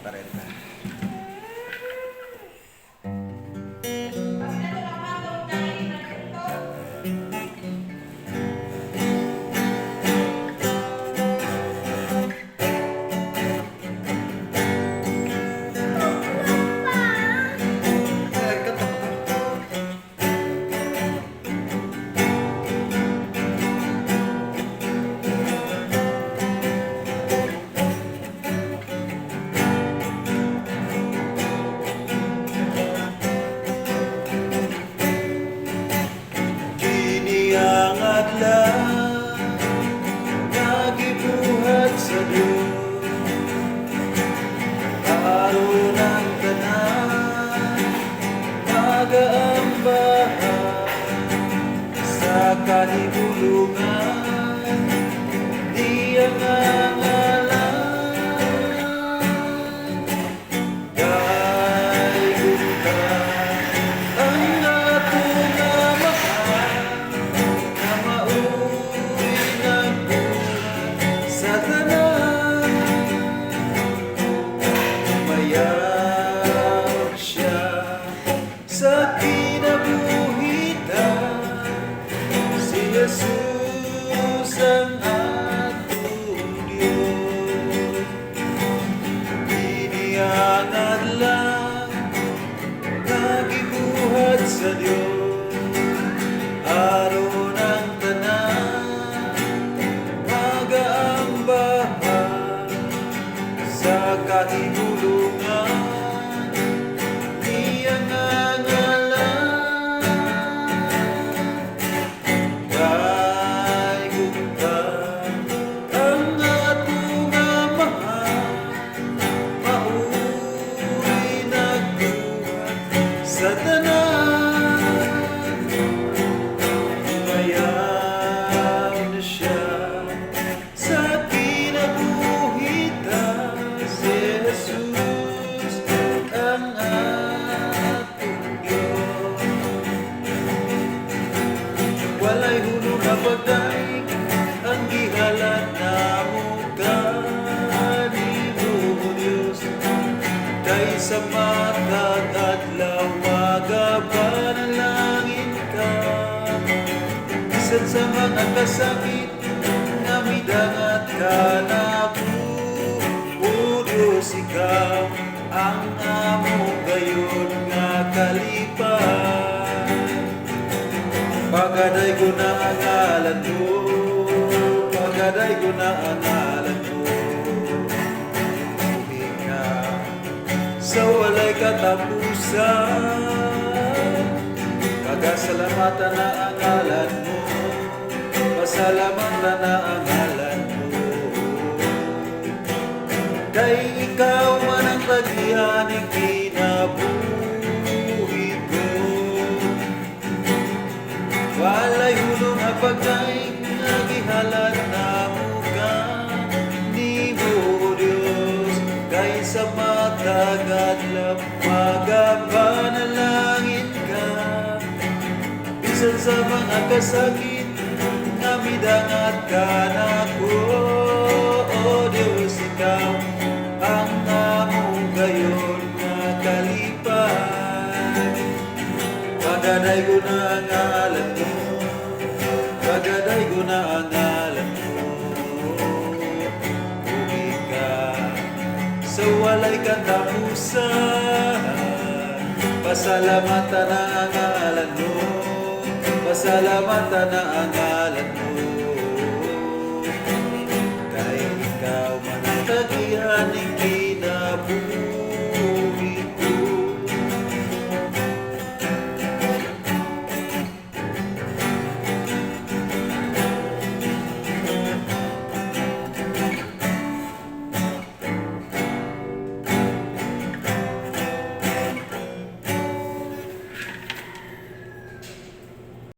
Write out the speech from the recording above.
tarenta. Nagibuhat sa Diyos, araw ng tanan, mag-aambahan sa kahibulungan, di ang angalan. Gayuntan ang atong mahal, na mauwi ng sa tanan. Mayroon siya sa kinabuhitan, si Jesus ang atong Diyos. Iniangad lang, nagibuhat sa Diyos, araw ng tanan, mag-aambahan sa kahibulungan, iyang angalan. Gayuntan ang atong mahal, mauwi nagbuhat sa tanan. Mayroon na siya sa kinabuhitan, si Jesus ang atong Diyos. Walay hulog na pagdaig ang gihalan namo kanimo, Diyos. Kay sa matag adlaw magapanalangin ka, bisan sa mga kasakit nga midangat ka nako, o Diyos, ikaw ang among gayon nga kalipan. Pagaday ko na ang ngalan mo, pagaday ko na ang ngalan mo. Uwi ka sa walay katapusan, pagasalamatan na ang ngalan mo, pasalamatan na ang ngalan mo. Kay ikaw man ang tagihan ng kinabuhi ko, walay hulong nga pagdaig nga gihalan namo kanimo, Diyos. Kay sa matag adlaw magapanalangin ka, bisan sa mga kasakit nga midangat ka nako, o Diyos, ikaw ang among gayon nga kalipan. Pagaday ko na ang ngalan mo, pagaday ko na ang ngalan mo. Uwi ka sa walay katapusan, pasalamatan na ang ngalan mo, pasalamatan na ang ngalan mo.